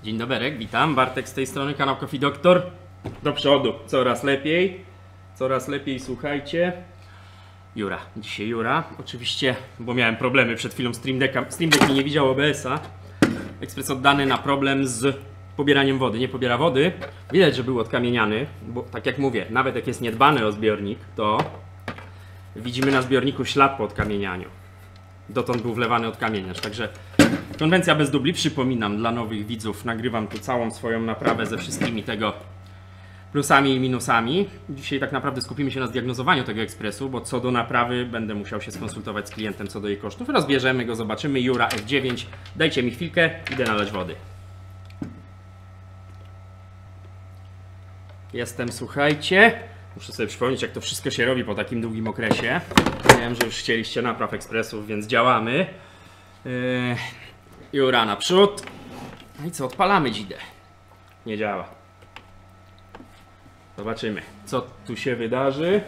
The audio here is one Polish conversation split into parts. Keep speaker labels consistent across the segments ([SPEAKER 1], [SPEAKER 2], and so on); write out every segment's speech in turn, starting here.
[SPEAKER 1] Dzień dobry, witam. Bartek z tej strony, kanał Coffee Doctor. Do przodu, coraz lepiej, słuchajcie. Jura, dzisiaj Jura. Oczywiście, bo miałem problemy przed chwilą Stream Deck mi nie widział OBS-a. Ekspres oddany na problem z pobieraniem wody. Nie pobiera wody. Widać, że był odkamieniany, bo tak jak mówię, nawet jak jest niedbany o zbiornik, to widzimy na zbiorniku ślad po odkamienianiu. Dotąd był wlewany odkamieniacz, także konwencja bez dubli. Przypominam dla nowych widzów, nagrywam tu całą swoją naprawę ze wszystkimi tego plusami i minusami. Dzisiaj tak naprawdę skupimy się na zdiagnozowaniu tego ekspresu, bo co do naprawy będę musiał się skonsultować z klientem co do jej kosztów. Rozbierzemy go, zobaczymy. Jura F9. Dajcie mi chwilkę, idę nalać wody. Jestem, słuchajcie. Muszę sobie przypomnieć, jak to wszystko się robi po takim długim okresie. Wiem, że już chcieliście napraw ekspresów, więc działamy. Jura naprzód. No i co, odpalamy dzidę. Nie działa. Zobaczymy, co tu się wydarzy.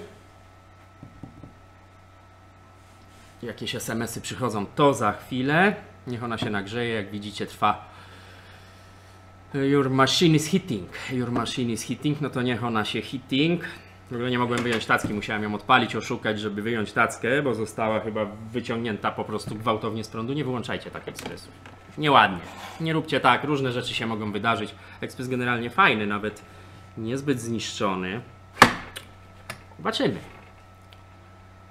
[SPEAKER 1] Jakieś SMS-y przychodzą, to za chwilę. Niech ona się nagrzeje, jak widzicie trwa. Your machine is hitting. Your machine is hitting, no to niech ona się hitting. W ogóle nie mogłem wyjąć tacki, musiałem ją odpalić, oszukać, żeby wyjąć tackę, bo została chyba wyciągnięta po prostu gwałtownie z prądu. Nie wyłączajcie tak ekspresów. Nieładnie. Nie róbcie tak, różne rzeczy się mogą wydarzyć. Ekspres generalnie fajny, nawet niezbyt zniszczony. Zobaczymy.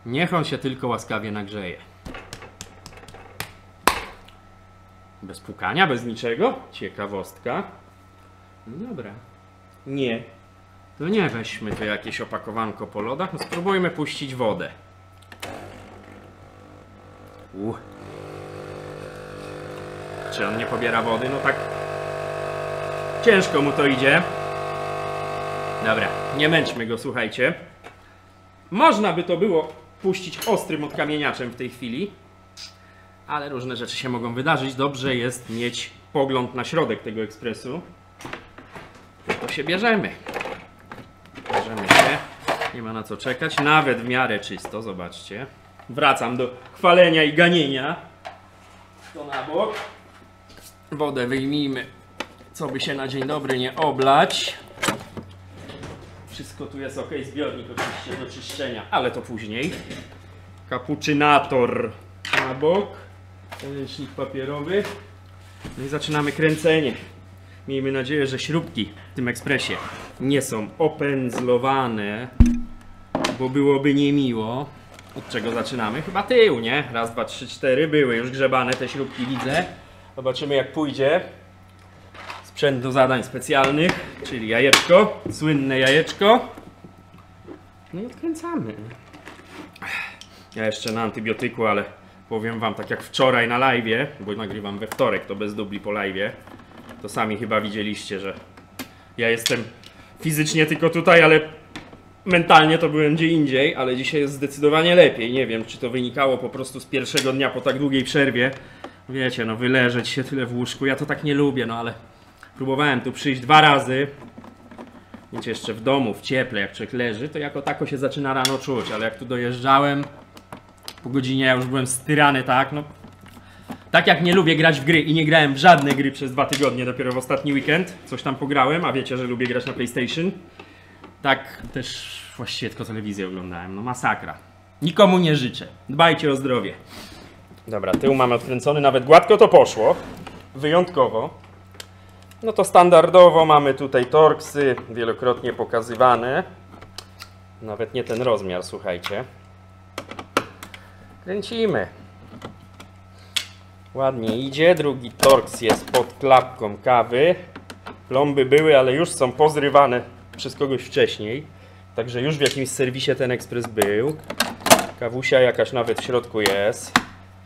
[SPEAKER 1] Niech on się tylko łaskawie nagrzeje. Bez pukania, bez niczego. Ciekawostka. No dobra. Nie. No nie, weźmy tu jakieś opakowanko po lodach. No spróbujmy puścić wodę. Czy on nie pobiera wody? No tak ciężko mu to idzie. Dobra, nie męczmy go, słuchajcie. Można by to było puścić ostrym odkamieniaczem w tej chwili, ale różne rzeczy się mogą wydarzyć. Dobrze jest mieć pogląd na środek tego ekspresu. To się bierzemy. Bierzemy się. Nie ma na co czekać. Nawet w miarę czysto, zobaczcie. Wracam do chwalenia i ganienia. To na bok. Wodę wyjmijmy, co by się na dzień dobry nie oblać. Wszystko tu jest ok. Zbiornik oczywiście do czyszczenia, ale to później. Kapucynator na bok. Ręcznik papierowy. No i zaczynamy kręcenie. Miejmy nadzieję, że śrubki w tym ekspresie nie są opędzlowane, bo byłoby niemiło. Od czego zaczynamy? Chyba tył, nie? Raz, dwa, trzy, cztery. Były już grzebane te śrubki, widzę. Zobaczymy, jak pójdzie. Sprzęt do zadań specjalnych, czyli jajeczko. Słynne jajeczko. No i odkręcamy. Ja jeszcze na antybiotyku, ale powiem wam, tak jak wczoraj na live'ie, bo nagrywam we wtorek, to bez dubli po live'ie, to sami chyba widzieliście, że ja jestem fizycznie tylko tutaj, ale mentalnie to byłem gdzie indziej, ale dzisiaj jest zdecydowanie lepiej. Nie wiem, czy to wynikało po prostu z pierwszego dnia po tak długiej przerwie. Wiecie, no wyleżeć się tyle w łóżku, ja to tak nie lubię, no ale próbowałem tu przyjść 2 razy. Wiecie, jeszcze w domu, w cieple, jak człowiek leży, to jako tako się zaczyna rano czuć, ale jak tu dojeżdżałem, po godzinie ja już byłem styrany, tak, no. Tak jak nie lubię grać w gry i nie grałem w żadne gry przez 2 tygodnie, dopiero w ostatni weekend coś tam pograłem, a wiecie, że lubię grać na PlayStation. Tak też właściwie tylko telewizję oglądałem, no masakra. Nikomu nie życzę, dbajcie o zdrowie. Dobra, tył mamy odkręcony, nawet gładko to poszło, wyjątkowo. No to standardowo mamy tutaj torksy, wielokrotnie pokazywane. Nawet nie ten rozmiar, słuchajcie. Kręcimy. Ładnie idzie, drugi torks jest pod klapką kawy. Plomby były, ale już są pozrywane przez kogoś wcześniej. Także już w jakimś serwisie ten ekspres był. Kawusia jakaś nawet w środku jest.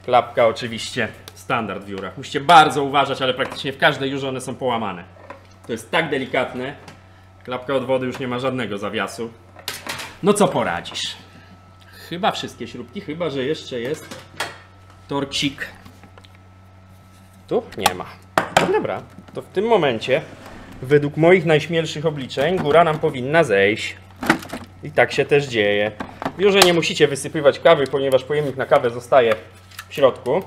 [SPEAKER 1] Klapka oczywiście standard w Jurach. Musicie bardzo uważać, ale praktycznie w każdej Jurze one są połamane. To jest tak delikatne. Klapka od wody już nie ma żadnego zawiasu. No co poradzisz? Chyba wszystkie śrubki, chyba że jeszcze jest torksik. Tu nie ma. No dobra, to w tym momencie według moich najśmielszych obliczeń góra nam powinna zejść. I tak się też dzieje. W Jurze nie musicie wysypywać kawy, ponieważ pojemnik na kawę zostaje w środku.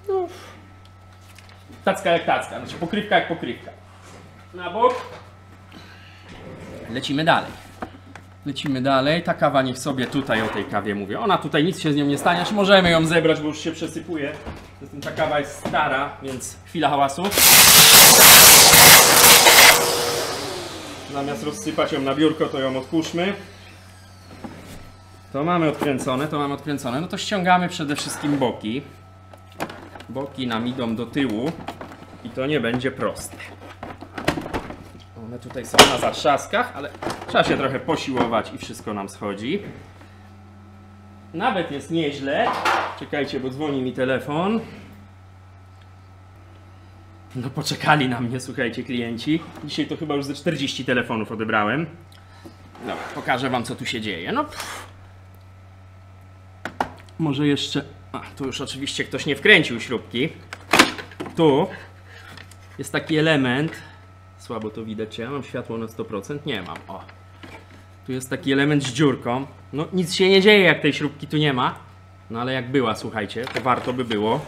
[SPEAKER 1] No, tacka jak tacka, znaczy pokrywka jak pokrywka. Na bok. Lecimy dalej. Lecimy dalej. Ta kawa niech sobie tutaj, o tej kawie mówię. Ona tutaj nic się z nią nie stanie, aż możemy ją zebrać, bo już się przesypuje. Zatem ta kawa jest stara, więc chwila hałasu. Zamiast rozsypać ją na biurko, to ją odpuszczmy. To mamy odkręcone, no to ściągamy przede wszystkim boki. Boki nam idą do tyłu i to nie będzie proste. One tutaj są na zatrzaskach, ale trzeba się trochę posiłować i wszystko nam schodzi. Nawet jest nieźle. Czekajcie, bo dzwoni mi telefon. No poczekali na mnie, słuchajcie, klienci. Dzisiaj to chyba już ze 40 telefonów odebrałem. Dobra, pokażę wam, co tu się dzieje. No, może jeszcze... A, tu już oczywiście ktoś nie wkręcił śrubki. Tu jest taki element. Słabo to widać, czy ja mam światło na 100%? Nie mam, o. Tu jest taki element z dziurką. No nic się nie dzieje, jak tej śrubki tu nie ma. No ale jak była, słuchajcie, to warto by było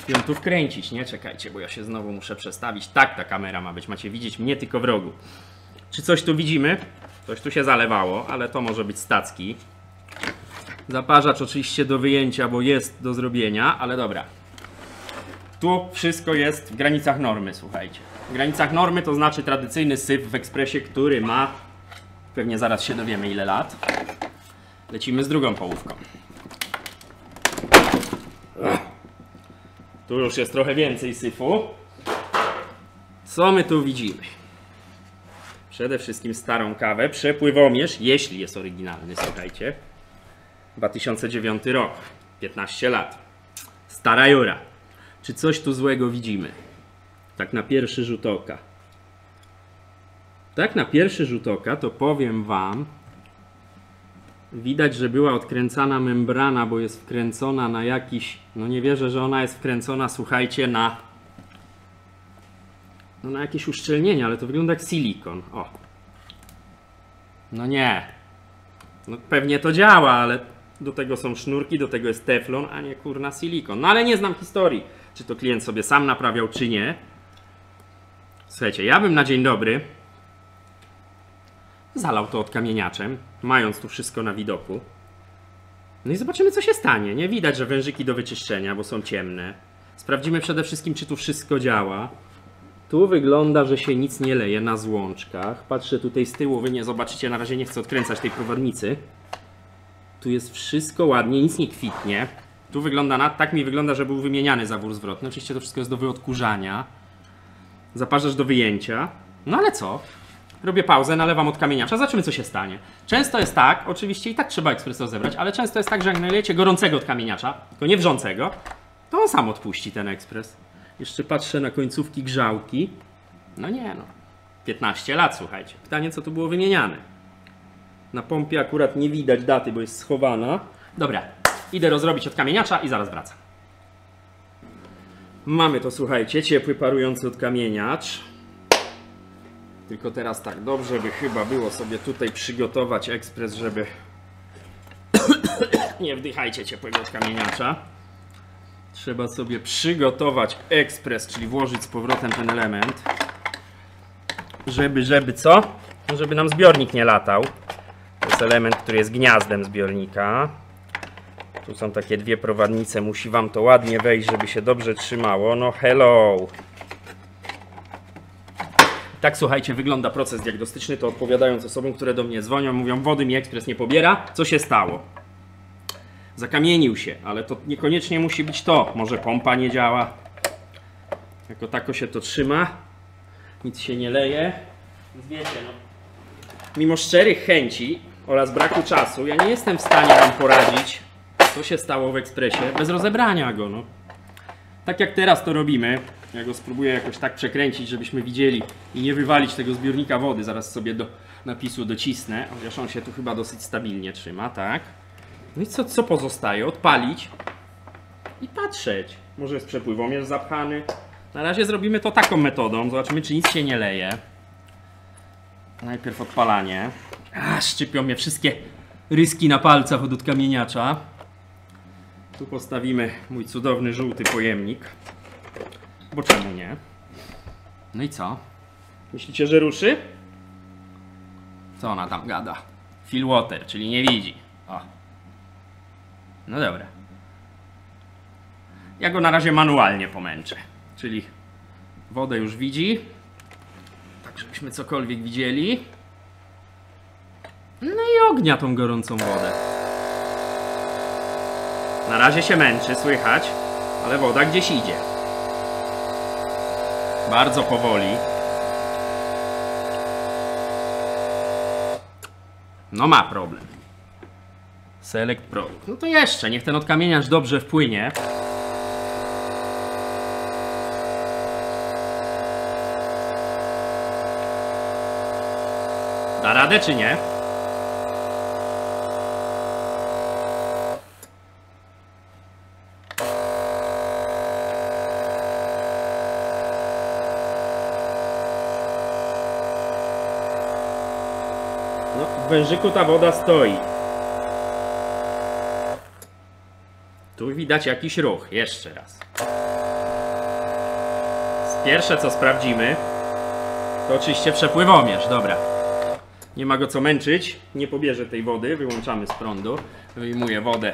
[SPEAKER 1] ją tu wkręcić, nie? Czekajcie, bo ja się znowu muszę przestawić. Tak ta kamera ma być, macie widzieć mnie tylko w rogu. Czy coś tu widzimy? Coś tu się zalewało, ale to może być stacki. Zaparzacz oczywiście do wyjęcia, bo jest do zrobienia, ale dobra. Tu wszystko jest w granicach normy, słuchajcie. W granicach normy to znaczy tradycyjny syf w ekspresie, który ma... Pewnie zaraz się dowiemy, ile lat. Lecimy z drugą połówką. Tu już jest trochę więcej syfu. Co my tu widzimy? Przede wszystkim starą kawę. Przepływomierz, jeśli jest oryginalny, słuchajcie. 2009 rok. 15 lat. Stara Jura. Czy coś tu złego widzimy? Tak na pierwszy rzut oka. Tak na pierwszy rzut oka to powiem wam, widać, że była odkręcana membrana, bo jest wkręcona na jakiś... No nie wierzę, że ona jest wkręcona, słuchajcie, na... No na jakieś uszczelnienie, ale to wygląda jak silikon. O. No nie. No pewnie to działa, ale do tego są sznurki, do tego jest teflon, a nie kurna silikon. No ale nie znam historii, czy to klient sobie sam naprawiał, czy nie. Słuchajcie, ja bym na dzień dobry zalał to odkamieniaczem, mając tu wszystko na widoku. No i zobaczymy, co się stanie. Nie widać, że wężyki do wyczyszczenia, bo są ciemne. Sprawdzimy przede wszystkim, czy tu wszystko działa. Tu wygląda, że się nic nie leje na złączkach. Patrzę tutaj z tyłu, wy nie zobaczycie, na razie nie chcę odkręcać tej prowadnicy. Tu jest wszystko ładnie, nic nie kwitnie. Tu wygląda, tak mi wygląda, że był wymieniany zawór zwrotny. Oczywiście to wszystko jest do wyodkurzania. Zaparzacz do wyjęcia. No ale co? Robię pauzę, nalewam odkamieniacza, zobaczymy, co się stanie. Często jest tak, oczywiście i tak trzeba ekspres rozebrać, ale często jest tak, że jak nalejecie gorącego odkamieniacza, tylko nie wrzącego, to on sam odpuści ten ekspres. Jeszcze patrzę na końcówki grzałki. No nie no, 15 lat, słuchajcie. Pytanie, co tu było wymieniane. Na pompie akurat nie widać daty, bo jest schowana. Dobra, idę rozrobić odkamieniacza i zaraz wracam. Mamy to, słuchajcie, ciepły, parujący odkamieniacz. Tylko teraz tak, dobrze by chyba było sobie tutaj przygotować ekspres, żeby... Nie wdychajcie ciepłego odkamieniacza. Trzeba sobie przygotować ekspres, czyli włożyć z powrotem ten element. Żeby co? Żeby nam zbiornik nie latał. To jest element, który jest gniazdem zbiornika. Tu są takie dwie prowadnice, musi wam to ładnie wejść, żeby się dobrze trzymało. No hello! Tak, słuchajcie, wygląda proces diagnostyczny, to odpowiadając osobom, które do mnie dzwonią, mówią, wody mi ekspres nie pobiera. Co się stało? Zakamienił się, ale to niekoniecznie musi być to. Może pompa nie działa. Jako tako się to trzyma. Nic się nie leje. Więc wiecie, no, mimo szczerych chęci oraz braku czasu, ja nie jestem w stanie wam poradzić, co się stało w ekspresie, bez rozebrania go. No. Tak jak teraz to robimy. Ja go spróbuję jakoś tak przekręcić, żebyśmy widzieli i nie wywalić tego zbiornika wody. Zaraz sobie do napisu docisnę. Chociaż on się tu chyba dosyć stabilnie trzyma, tak? No i co pozostaje? Odpalić i patrzeć. Może jest przepływomierz zapchany. Na razie zrobimy to taką metodą. Zobaczymy, czy nic się nie leje. Najpierw odpalanie. Szczypią mnie wszystkie ryski na palcach od odkamieniacza. Tu postawimy mój cudowny żółty pojemnik. bo czemu nie? No i co? Myślicie, że ruszy? Co ona tam gada? Fill water, czyli nie widzi. O. No dobra. Ja go na razie manualnie pomęczę. Czyli wodę już widzi. Tak, żebyśmy cokolwiek widzieli. No i ognia tą gorącą wodę. Na razie się męczy, słychać, ale woda gdzieś idzie. Bardzo powoli. No ma problem. Select product. No to jeszcze, niech ten odkamieniacz dobrze wpłynie. Da radę czy nie? No, w wężyku ta woda stoi. Tu widać jakiś ruch. Jeszcze raz. Pierwsze co sprawdzimy, to oczywiście przepływomierz. Dobra. Nie ma go co męczyć. Nie pobierze tej wody. Wyłączamy z prądu. Wyjmuję wodę,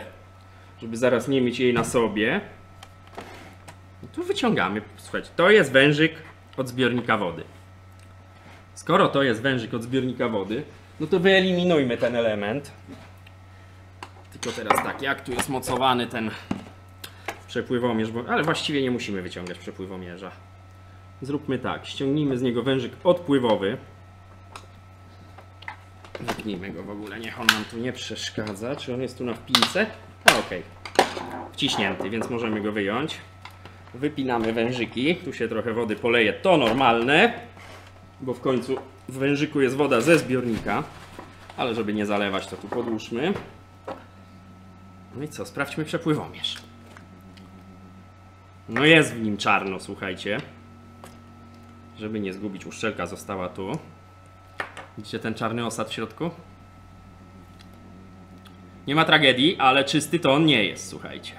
[SPEAKER 1] żeby zaraz nie mieć jej na sobie. I tu wyciągamy. Słuchajcie, to jest wężyk od zbiornika wody. Skoro to jest wężyk od zbiornika wody, no to wyeliminujmy ten element. Tylko teraz tak, jak tu jest mocowany ten przepływomierz, ale właściwie nie musimy wyciągać przepływomierza. Zróbmy tak, ściągnijmy z niego wężyk odpływowy. Wypnijmy go w ogóle, niech on nam tu nie przeszkadza. Czy on jest tu na wpince? Okej. Wciśnięty, więc możemy go wyjąć. Wypinamy wężyki, tu się trochę wody poleje, to normalne, bo w końcu w wężyku jest woda ze zbiornika, ale żeby nie zalewać, to tu podłóżmy. No i co, sprawdźmy przepływomierz. No jest w nim czarno, słuchajcie. Żeby nie zgubić, uszczelka została tu. Widzicie ten czarny osad w środku? Nie ma tragedii, ale czysty to on nie jest, słuchajcie.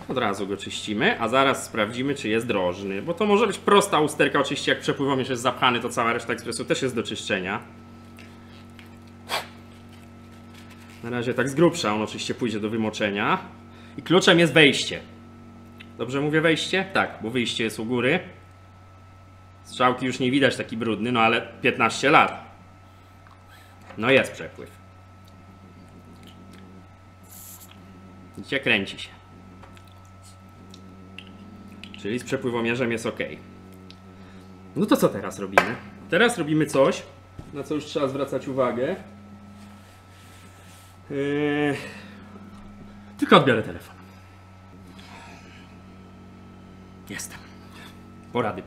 [SPEAKER 1] Od razu go czyścimy, a zaraz sprawdzimy, czy jest drożny. Bo to może być prosta usterka, oczywiście jak przepływomierz jest zapchany, to cała reszta ekspresu też jest do czyszczenia. Na razie tak z grubsza, on oczywiście pójdzie do wymoczenia. I kluczem jest wejście. Dobrze mówię wejście? Tak, bo wyjście jest u góry. Strzałki już nie widać taki brudny, no ale 15 lat. No jest przepływ. Widzicie, kręci się. Czyli z przepływomierzem jest ok. No to co teraz robimy? Teraz robimy coś, na co już trzeba zwracać uwagę. Tylko odbiorę telefon. Jestem. Porady.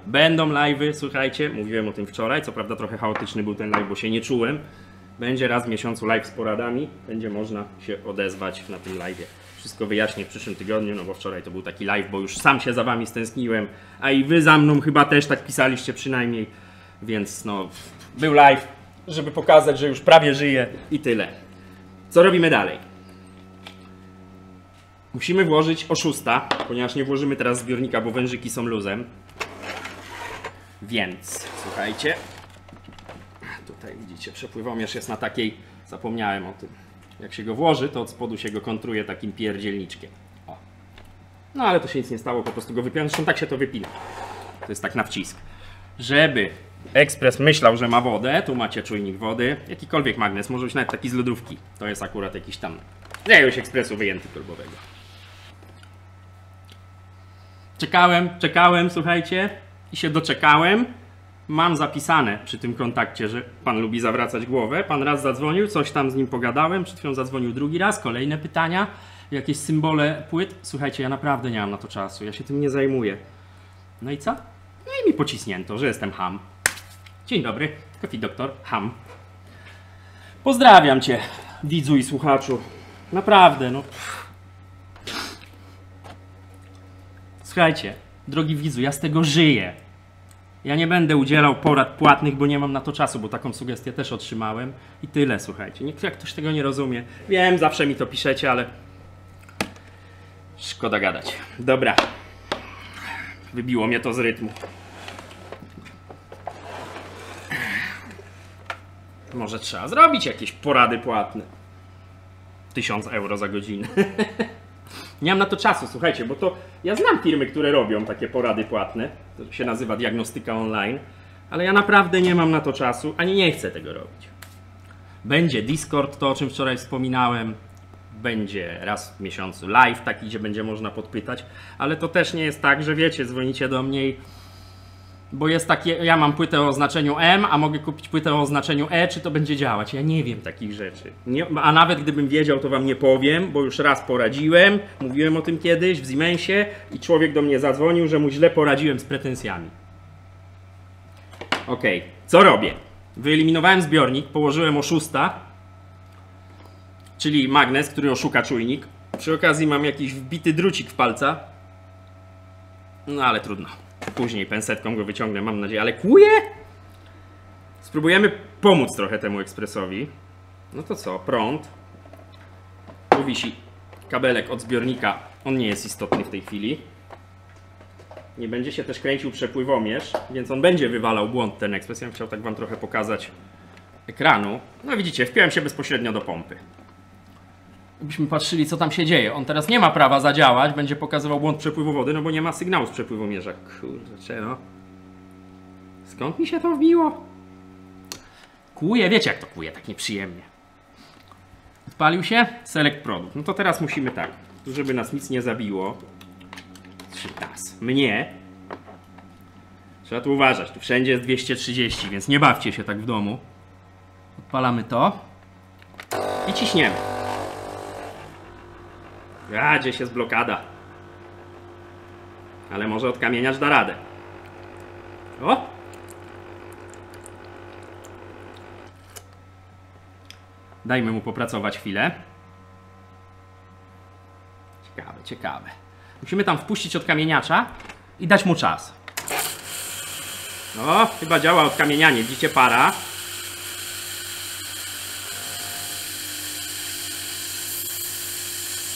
[SPEAKER 1] Będą live'y, słuchajcie, mówiłem o tym wczoraj, co prawda trochę chaotyczny był ten live, bo się nie czułem. Będzie raz w miesiącu live z poradami, będzie można się odezwać na tym live'ie. Wszystko wyjaśnię w przyszłym tygodniu, no bo wczoraj to był taki live, bo już sam się za wami stęskniłem, a i wy za mną chyba też tak pisaliście przynajmniej, więc no, był live, żeby pokazać, że już prawie żyję i tyle. Co robimy dalej? Musimy włożyć oszusta, ponieważ nie włożymy teraz zbiornika, bo wężyki są luzem. Więc, słuchajcie, tutaj widzicie, przepływomierz jest na takiej, zapomniałem o tym. Jak się go włoży, to od spodu się go kontruje takim pierdzielniczkiem. O. No ale to się nic nie stało, po prostu go wypiąłem, zresztą tak się to wypina. To jest tak na wcisk. Żeby ekspres myślał, że ma wodę, tu macie czujnik wody, jakikolwiek magnes, może być nawet taki z lodówki. To jest akurat jakiś tam z jakiegoś ekspresu wyjęty turbowego. Czekałem, słuchajcie, i się doczekałem. Mam zapisane przy tym kontakcie, że pan lubi zawracać głowę. Pan raz zadzwonił, coś tam z nim pogadałem, przed chwilą zadzwonił drugi raz, kolejne pytania, jakieś symbole płyt. Słuchajcie, ja naprawdę nie mam na to czasu, ja się tym nie zajmuję. No i co? No i mi pocisnięto, że jestem ham. Dzień dobry, Coffee Doktor, ham. Pozdrawiam cię, widzu i słuchaczu. Naprawdę, no. Słuchajcie, drogi widzu, ja z tego żyję. Ja nie będę udzielał porad płatnych, bo nie mam na to czasu, bo taką sugestię też otrzymałem. I tyle, słuchajcie. Jak ktoś tego nie rozumie. Wiem, zawsze mi to piszecie, ale Szkoda gadać. Dobra. Wybiło mnie to z rytmu. Może trzeba zrobić jakieś porady płatne. 1000 euro za godzinę. Nie mam na to czasu, słuchajcie, bo to ja znam firmy, które robią takie porady płatne. To się nazywa diagnostyka online. Ale ja naprawdę nie mam na to czasu, ani nie chcę tego robić. Będzie Discord, to o czym wczoraj wspominałem. Będzie raz w miesiącu live taki, gdzie będzie można podpytać. Ale to też nie jest tak, że wiecie, dzwonicie do mnie i... Bo jest takie, ja mam płytę o oznaczeniu M, a mogę kupić płytę o oznaczeniu E, czy to będzie działać? Ja nie wiem takich rzeczy. Nie, a nawet gdybym wiedział, to wam nie powiem, bo już raz poradziłem, mówiłem o tym kiedyś w Siemensie i człowiek do mnie zadzwonił, że mu źle poradziłem z pretensjami. Ok, co robię? Wyeliminowałem zbiornik, położyłem oszusta, czyli magnes, który oszuka czujnik. Przy okazji mam jakiś wbity drucik w palca. No ale trudno. Później pensetką go wyciągnę, mam nadzieję, ale kłuje? Spróbujemy pomóc trochę temu ekspresowi. No to co, prąd. Tu wisi kabelek od zbiornika, on nie jest istotny w tej chwili. Nie będzie się też kręcił przepływomierz, więc on będzie wywalał błąd ten ekspres. Ja bym chciał tak wam trochę pokazać ekranu. No widzicie, wpiąłem się bezpośrednio do pompy. Gdybyśmy patrzyli, co tam się dzieje. On teraz nie ma prawa zadziałać, będzie pokazywał błąd przepływu wody, no bo nie ma sygnału z przepływomierza. Kurczę, no. Skąd mi się to wbiło? Kłuje, wiecie jak to kłuje, tak nieprzyjemnie. Odpalił się? Select produkt. No to teraz musimy tak, tu żeby nas nic nie zabiło. Czy nas? Mnie. Trzeba tu uważać, tu wszędzie jest 230, więc nie bawcie się tak w domu. Odpalamy to. I ciśniemy. A, gdzieś jest blokada. Ale może odkamieniacz da radę. O! Dajmy mu popracować chwilę. Ciekawe, ciekawe. Musimy tam wpuścić odkamieniacza i dać mu czas. O, chyba działa odkamienianie. Widzicie, para.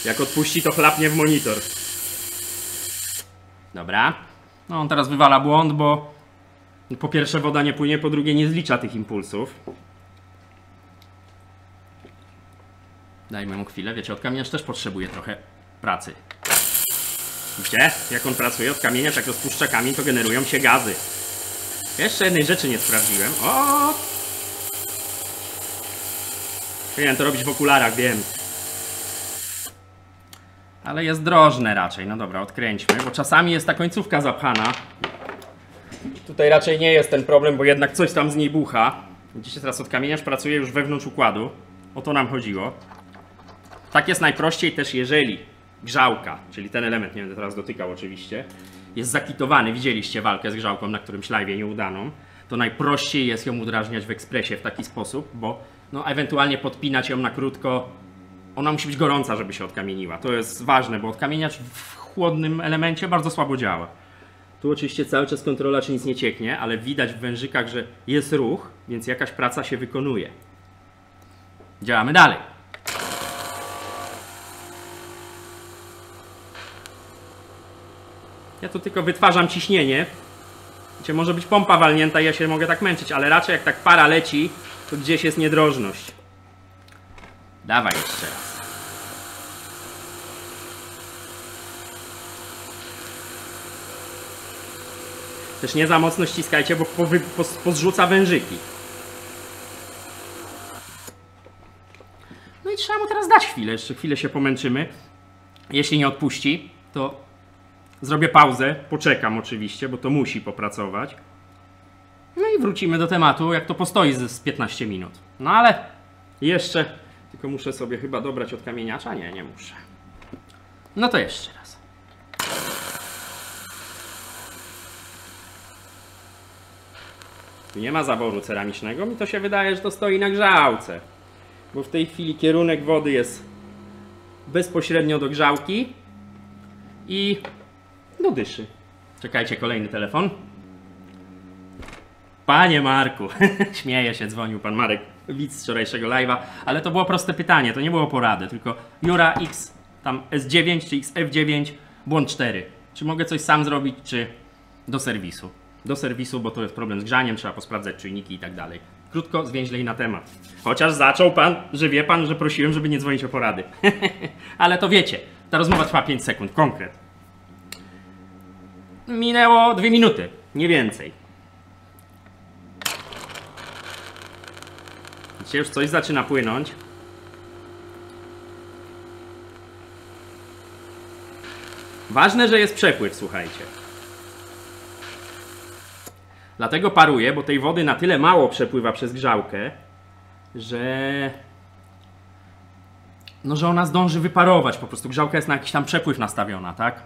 [SPEAKER 1] Jak odpuści, to chlapnie w monitor. Dobra. No on teraz wywala błąd, bo po pierwsze woda nie płynie, po drugie nie zlicza tych impulsów. Dajmy mu chwilę. Wiecie, odkamieniacz też potrzebuje trochę pracy. Widzicie? Jak on pracuje, odkamieniacz, jak rozpuszcza kamień, to generują się gazy. Jeszcze jednej rzeczy nie sprawdziłem. O! Powinienem to robić w okularach, wiem. Ale jest drożne raczej. No dobra, odkręćmy, bo czasami jest ta końcówka zapchana. Tutaj raczej nie jest ten problem, bo jednak coś tam z niej bucha. Widzicie, teraz odkamieniacz pracuje już wewnątrz układu. O to nam chodziło. Tak jest najprościej też, jeżeli grzałka, czyli ten element, nie będę teraz dotykał oczywiście, jest zakitowany. Widzieliście walkę z grzałką na którymś live'ie nieudaną. To najprościej jest ją udrażniać w ekspresie w taki sposób, bo no, ewentualnie podpinać ją na krótko. Ona musi być gorąca, żeby się odkamieniła. To jest ważne, bo odkamieniacz w chłodnym elemencie bardzo słabo działa. Tu oczywiście cały czas kontrola, czy nic nie cieknie, ale widać w wężykach, że jest ruch, więc jakaś praca się wykonuje. Działamy dalej. Ja tu tylko wytwarzam ciśnienie. Wiecie, może być pompa walnięta i ja się mogę tak męczyć, ale raczej jak tak para leci, to gdzieś jest niedrożność. Dawaj jeszcze raz. Też nie za mocno ściskajcie, bo pozrzuca wężyki. No i trzeba mu teraz dać chwilę. Jeszcze chwilę się pomęczymy. Jeśli nie odpuści, to zrobię pauzę. Poczekam oczywiście, bo to musi popracować. No i wrócimy do tematu, jak to postoi z 15 minut. No ale jeszcze... Tylko muszę sobie chyba dobrać odkamieniacza? Nie, nie muszę. No to jeszcze raz. Tu nie ma zaworu ceramicznego. Mi to się wydaje, że to stoi na grzałce. Bo w tej chwili kierunek wody jest bezpośrednio do grzałki i do dyszy. Czekajcie, kolejny telefon. Panie Marku, śmieje się, dzwonił pan Marek, widz z wczorajszego live'a, ale to było proste pytanie, to nie było porady, tylko Jura X tam S9 czy XF9, błąd 4. Czy mogę coś sam zrobić, czy do serwisu? Do serwisu, bo to jest problem z grzaniem, trzeba posprawdzać czujniki i tak dalej. Krótko, zwięźlej na temat. Chociaż zaczął pan, że wie pan, że prosiłem, żeby nie dzwonić o porady. Ale to wiecie, ta rozmowa trwa 5 sekund, konkret. Minęło 2 minuty, nie więcej. Widzicie, już coś zaczyna płynąć. Ważne, że jest przepływ, słuchajcie. Dlatego paruje, bo tej wody na tyle mało przepływa przez grzałkę, że no, że ona zdąży wyparować. Po prostu grzałka jest na jakiś tam przepływ nastawiona, tak?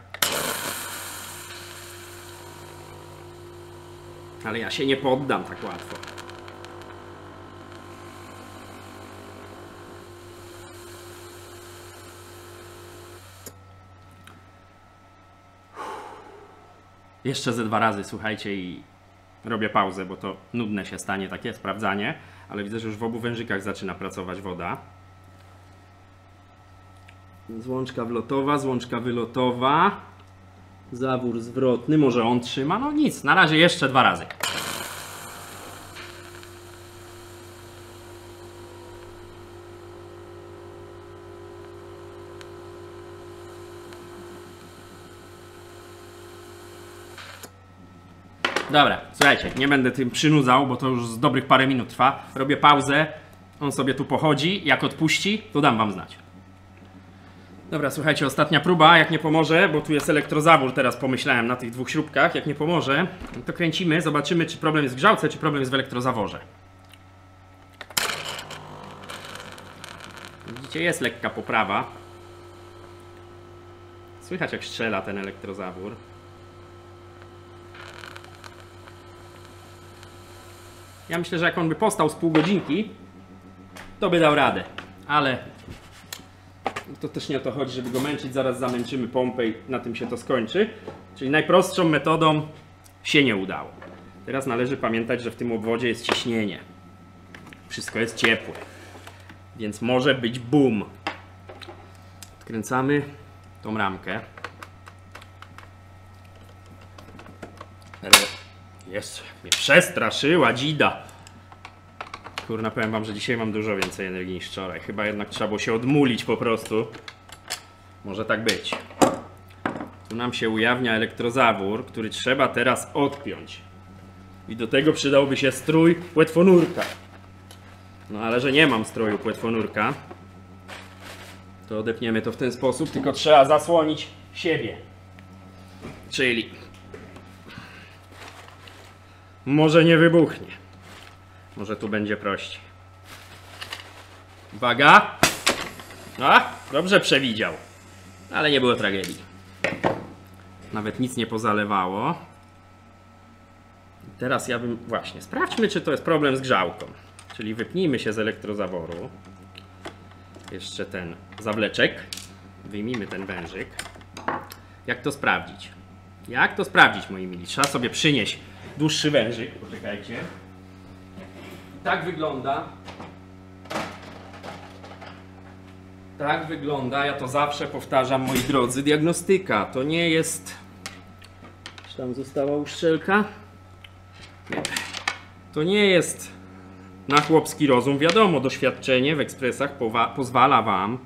[SPEAKER 1] Ale ja się nie poddam tak łatwo. Jeszcze ze 2 razy, słuchajcie, i robię pauzę, bo to nudne się stanie takie sprawdzanie, ale widzę, że już w obu wężykach zaczyna pracować woda. Złączka wlotowa, złączka wylotowa. Zawór zwrotny, może on trzyma? No nic, na razie jeszcze 2 razy. Dobra, słuchajcie, nie będę tym przynudzał, bo to już z dobrych parę minut trwa. Robię pauzę, on sobie tu pochodzi, jak odpuści, to dam wam znać. Dobra, słuchajcie, ostatnia próba, jak nie pomoże, bo tu jest elektrozawór, teraz pomyślałem na tych 2 śrubkach, jak nie pomoże, to kręcimy, zobaczymy, czy problem jest w grzałce, czy problem jest w elektrozaworze. Widzicie, jest lekka poprawa. Słychać, jak strzela ten elektrozawór. Ja myślę, że jak on by postał z pół godzinki, to by dał radę, ale to też nie o to chodzi, żeby go męczyć, zaraz zamęczymy pompę i na tym się to skończy. Czyli najprostszą metodą się nie udało. Teraz należy pamiętać, że w tym obwodzie jest ciśnienie. Wszystko jest ciepłe, więc może być boom. Odkręcamy tą ramkę. Jeszcze mnie przestraszyła dzida. Kurna, powiem wam, że dzisiaj mam dużo więcej energii niż wczoraj. Chyba jednak trzeba było się odmulić po prostu. Może tak być. Tu nam się ujawnia elektrozawór, który trzeba teraz odpiąć. I do tego przydałby się strój płetwonurka. No ale że nie mam stroju płetwonurka, to odepniemy to w ten sposób, tylko trzeba zasłonić siebie. Czyli może nie wybuchnie. Może tu będzie prościej. Uwaga! A, dobrze przewidział. Ale nie było tragedii. Nawet nic nie pozalewało. Teraz ja bym... Właśnie, sprawdźmy, czy to jest problem z grzałką. Czyli wypnijmy się z elektrozaworu. Jeszcze ten zawleczek. Wyjmijmy ten wężyk. Jak to sprawdzić? Jak to sprawdzić, moi mili? Trzeba sobie przynieść dłuższy wężyk. Poczekajcie. Tak wygląda. Tak wygląda, ja to zawsze powtarzam, moi drodzy, diagnostyka. To nie jest... Czy tam została uszczelka? Nie. To nie jest na chłopski rozum. Wiadomo, doświadczenie w ekspresach pozwala wam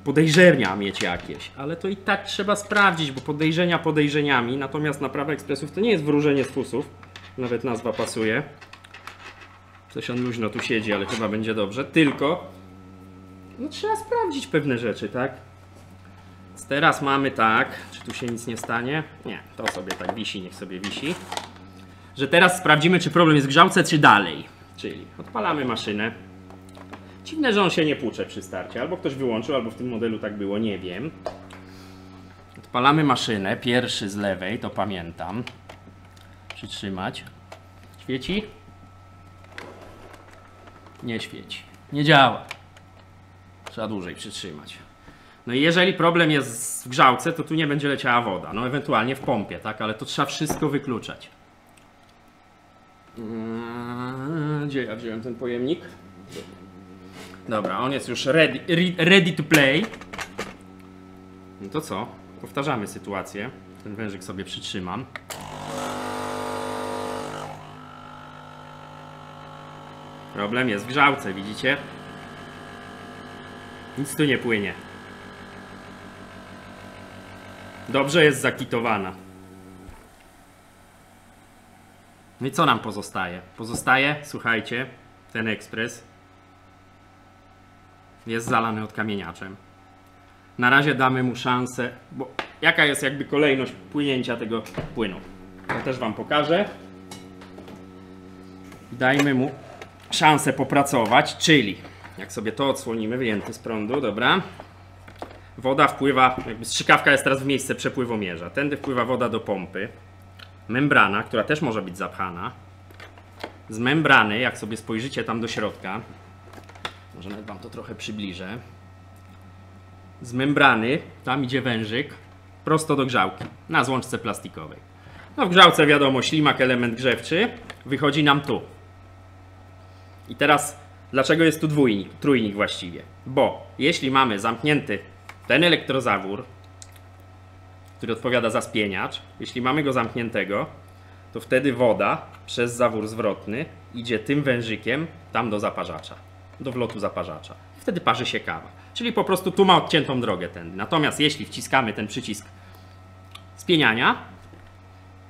[SPEAKER 1] podejrzenia mieć jakieś, ale to i tak trzeba sprawdzić, bo podejrzenia podejrzeniami, natomiast naprawa ekspresów to nie jest wróżenie z fusów. Nawet nazwa pasuje. Coś on luźno tu siedzi, ale chyba będzie dobrze. Tylko no, trzeba sprawdzić pewne rzeczy, tak? Więc teraz mamy tak, czy tu się nic nie stanie? Nie, to sobie tak wisi, niech sobie wisi. Że teraz sprawdzimy, czy problem jest w grzałce, czy dalej. Czyli odpalamy maszynę. Dziwne, że on się nie płucze przy starcie. Albo ktoś wyłączył, albo w tym modelu tak było, nie wiem. Odpalamy maszynę, pierwszy z lewej, to pamiętam. Przytrzymać. Świeci? Nie świeci. Nie działa. Trzeba dłużej przytrzymać. No i jeżeli problem jest w grzałce, to tu nie będzie leciała woda. No ewentualnie w pompie, tak? Ale to trzeba wszystko wykluczać. Gdzie ja wziąłem ten pojemnik? Dobra, on jest już ready to play. No to co? Powtarzamy sytuację. Ten wężyk sobie przytrzymam. Problem jest w grzałce, widzicie? Nic tu nie płynie. Dobrze jest zakitowana. No i co nam pozostaje? Pozostaje, słuchajcie, ten ekspres jest zalany odkamieniaczem. Na razie damy mu szansę, bo jaka jest jakby kolejność płynięcia tego płynu? To też wam pokażę. Dajmy mu szansę popracować, czyli jak sobie to odsłonimy, wyjęty z prądu, dobra. Woda wpływa, jakby strzykawka jest teraz w miejsce przepływomierza. Tędy wpływa woda do pompy. Membrana, która też może być zapchana. Z membrany, jak sobie spojrzycie tam do środka, może nawet wam to trochę przybliżę. Z membrany, tam idzie wężyk, prosto do grzałki, na złączce plastikowej. No w grzałce wiadomo, ślimak, element grzewczy, wychodzi nam tu. I teraz, dlaczego jest tu trójnik właściwie? Bo jeśli mamy zamknięty ten elektrozawór, który odpowiada za spieniacz, jeśli mamy go zamkniętego, to wtedy woda przez zawór zwrotny idzie tym wężykiem tam do zaparzacza, do wlotu zaparzacza. Wtedy parzy się kawa. Czyli po prostu tu ma odciętą drogę tędy. Natomiast jeśli wciskamy ten przycisk spieniania,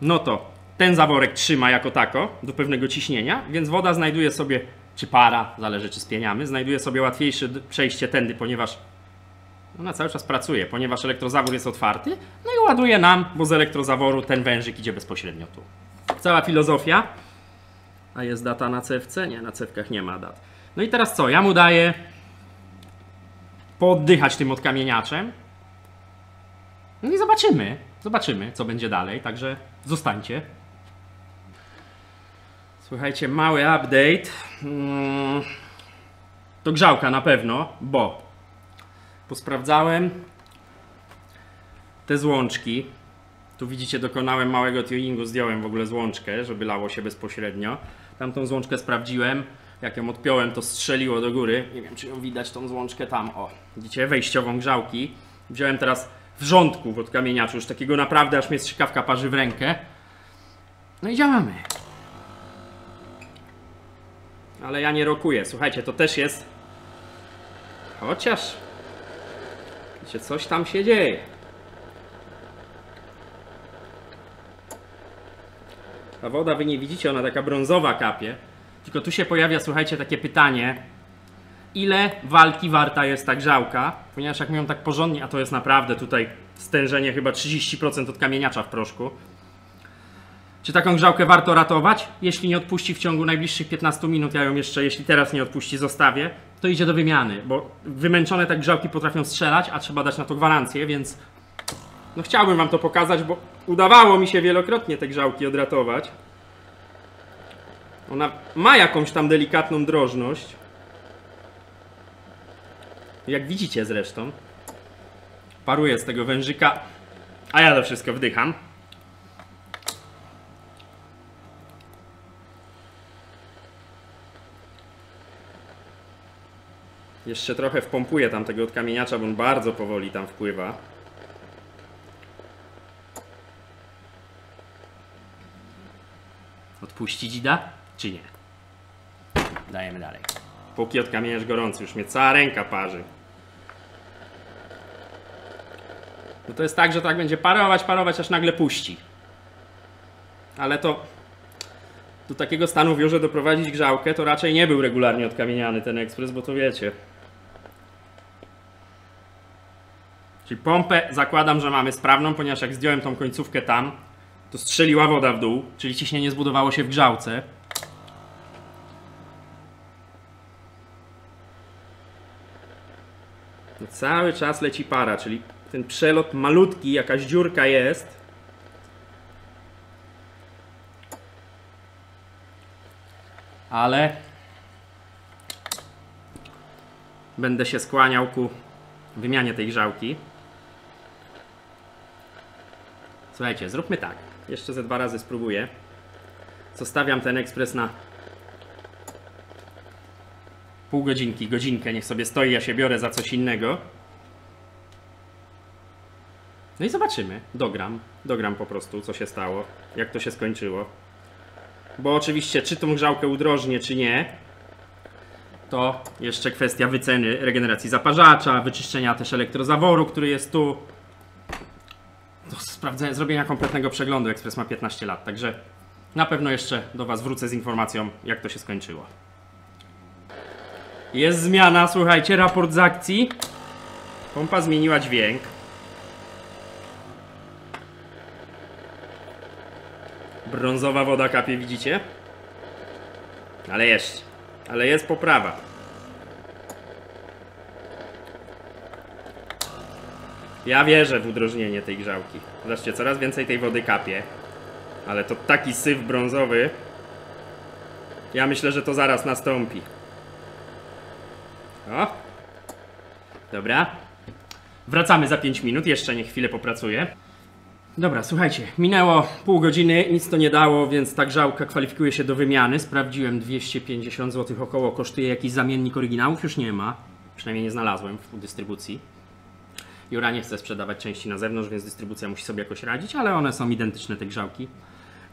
[SPEAKER 1] no to ten zaworek trzyma jako tako do pewnego ciśnienia, więc woda znajduje sobie, czy para, zależy czy spieniamy, znajduje sobie łatwiejsze przejście tędy, ponieważ ona cały czas pracuje, ponieważ elektrozawór jest otwarty, no i ładuje nam, bo z elektrozaworu ten wężyk idzie bezpośrednio tu. Cała filozofia. A jest data na cewce? Nie, na cewkach nie ma dat. No i teraz co? Ja mu daję pooddychać tym odkamieniaczem. No i zobaczymy. Zobaczymy, co będzie dalej, także zostańcie. Słuchajcie, mały update. To grzałka na pewno, bo posprawdzałem te złączki. Tu widzicie, dokonałem małego tuningu, zdjąłem w ogóle złączkę, żeby lało się bezpośrednio. Tamtą złączkę sprawdziłem. Jak ją odpiąłem, to strzeliło do góry. Nie wiem, czy ją widać, tą złączkę tam. O, widzicie, wejściową grzałki. Wziąłem teraz wrzątku w odkamieniaczu, już takiego naprawdę, aż mnie strzykawka parzy w rękę. No i działamy. Ale ja nie rokuję. Słuchajcie, to też jest... Chociaż... Wiecie, coś tam się dzieje. Ta woda, wy nie widzicie, ona taka brązowa kapie. Tylko tu się pojawia, słuchajcie, takie pytanie. Ile walki warta jest ta grzałka? Ponieważ jak mówią tak porządnie, a to jest naprawdę tutaj stężenie chyba 30% od kamieniacza w proszku. Czy taką grzałkę warto ratować? Jeśli nie odpuści w ciągu najbliższych 15 minut, ja ją jeszcze, jeśli teraz nie odpuści, zostawię, to idzie do wymiany, bo wymęczone tak grzałki potrafią strzelać, a trzeba dać na to gwarancję, więc no chciałbym wam to pokazać, bo udawało mi się wielokrotnie te grzałki odratować. Ona ma jakąś tam delikatną drożność. Jak widzicie zresztą, paruje z tego wężyka, a ja to wszystko wdycham. Jeszcze trochę wpompuję tam tego odkamieniacza, bo on bardzo powoli tam wpływa. Odpuścić da, czy nie? Dajemy dalej. Póki odkamieniacz gorący, już mnie cała ręka parzy. No to jest tak, że tak będzie parować, aż nagle puści. Ale to do takiego stanu wiąże doprowadzić grzałkę, to raczej nie był regularnie odkamieniany ten ekspres, bo to wiecie. Czyli pompę zakładam, że mamy sprawną, ponieważ jak zdjąłem tą końcówkę tam, to strzeliła woda w dół, czyli ciśnienie zbudowało się w grzałce. No cały czas leci para, czyli ten przelot malutki, jakaś dziurka jest. Ale będę się skłaniał ku wymianie tej grzałki. Słuchajcie, zróbmy tak. Jeszcze ze 2 razy spróbuję. Zostawiam ten ekspres na pół godzinki, godzinkę. Niech sobie stoi, ja się biorę za coś innego. No i zobaczymy. Dogram po prostu, co się stało, jak to się skończyło. Bo oczywiście, czy tą grzałkę udrożnię, czy nie, to jeszcze kwestia wyceny regeneracji zaparzacza, wyczyszczenia też elektrozaworu, który jest tu. Do zrobienia kompletnego przeglądu. Ekspres ma 15 lat, także na pewno jeszcze do Was wrócę z informacją, jak to się skończyło. Jest zmiana, słuchajcie, raport z akcji. Pompa zmieniła dźwięk. Brązowa woda kapie, widzicie? Ale jest poprawa. Ja wierzę w udrożnienie tej grzałki. Zobaczcie, coraz więcej tej wody kapie. Ale to taki syf brązowy. Ja myślę, że to zaraz nastąpi. O! Dobra. Wracamy za 5 minut, jeszcze niech chwilę popracuję. Dobra, słuchajcie, minęło pół godziny, nic to nie dało, więc ta grzałka kwalifikuje się do wymiany. Sprawdziłem, 250 zł około kosztuje jakiś zamiennik oryginałów, już nie ma. Przynajmniej nie znalazłem w dystrybucji. Jura nie chce sprzedawać części na zewnątrz, więc dystrybucja musi sobie jakoś radzić, ale one są identyczne, te grzałki.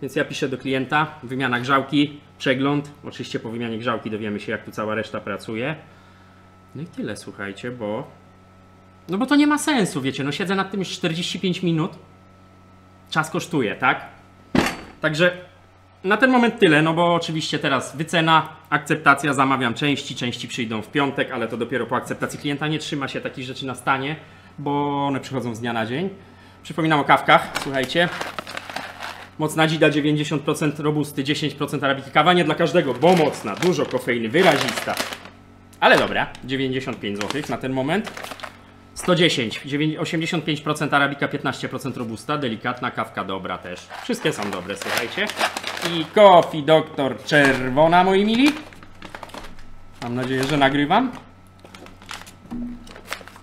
[SPEAKER 1] Więc ja piszę do klienta, wymiana grzałki, przegląd. Oczywiście po wymianie grzałki dowiemy się, jak tu cała reszta pracuje. No i tyle, słuchajcie, bo... No bo to nie ma sensu, wiecie, no siedzę nad tym już 45 minut. Czas kosztuje, tak? Także na ten moment tyle, no bo oczywiście teraz wycena, akceptacja, zamawiam części przyjdą w piątek, ale to dopiero po akceptacji klienta. Nie trzyma się takich rzeczy na stanie, bo one przychodzą z dnia na dzień. Przypominam o kawkach, słuchajcie. Mocna dzida 90% robusty, 10% arabiki. Kawa nie dla każdego, bo mocna, dużo kofeiny, wyrazista. Ale dobra, 95 zł na ten moment. 110, 85% arabika, 15% robusta, delikatna kawka dobra też. Wszystkie są dobre, słuchajcie. I Coffee Doctor czerwona, moi mili. Mam nadzieję, że nagrywam.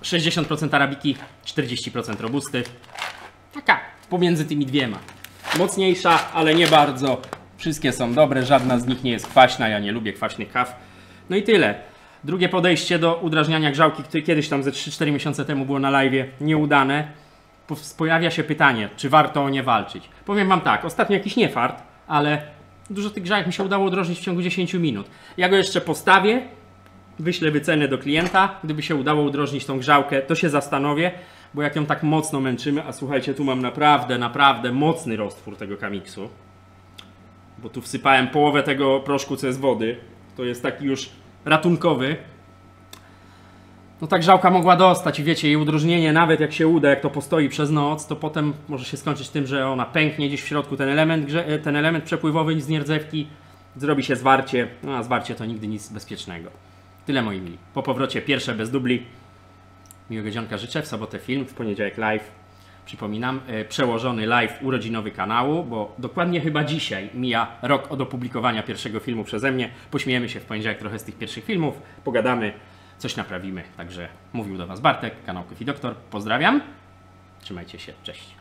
[SPEAKER 1] 60% arabiki, 40% robusty. Taka pomiędzy tymi dwiema. Mocniejsza, ale nie bardzo. Wszystkie są dobre, żadna z nich nie jest kwaśna. Ja nie lubię kwaśnych kaw. No i tyle. Drugie podejście do udrażniania grzałki, które kiedyś tam ze 3-4 miesiące temu było na live'ie, nieudane. Pojawia się pytanie, czy warto o nie walczyć. Powiem Wam tak, ostatnio jakiś niefart, ale dużo tych grzałek mi się udało udrożnić w ciągu 10 minut. Ja go jeszcze postawię, wyślę wycenę do klienta. Gdyby się udało udrożnić tą grzałkę, to się zastanowię, bo jak ją tak mocno męczymy, a słuchajcie, tu mam naprawdę mocny roztwór tego Kamiksu, bo tu wsypałem połowę tego proszku, co jest wody. To jest taki już ratunkowy. No ta grzałka mogła dostać i wiecie, jej udrożnienie, nawet jak się uda, jak to postoi przez noc, to potem może się skończyć tym, że ona pęknie gdzieś w środku, ten element przepływowy z nierdzewki, zrobi się zwarcie, no a zwarcie to nigdy nic bezpiecznego. Tyle, moi mili. Po powrocie pierwsze bez dubli. Miłego dzionka życzę, w sobotę film, w poniedziałek live. Przypominam, przełożony live urodzinowy kanału, bo dokładnie chyba dzisiaj mija rok od opublikowania pierwszego filmu przeze mnie. Pośmiejemy się w poniedziałek trochę z tych pierwszych filmów, pogadamy, coś naprawimy. Także mówił do Was Bartek, kanał Coffee Doctor. Pozdrawiam, trzymajcie się, cześć.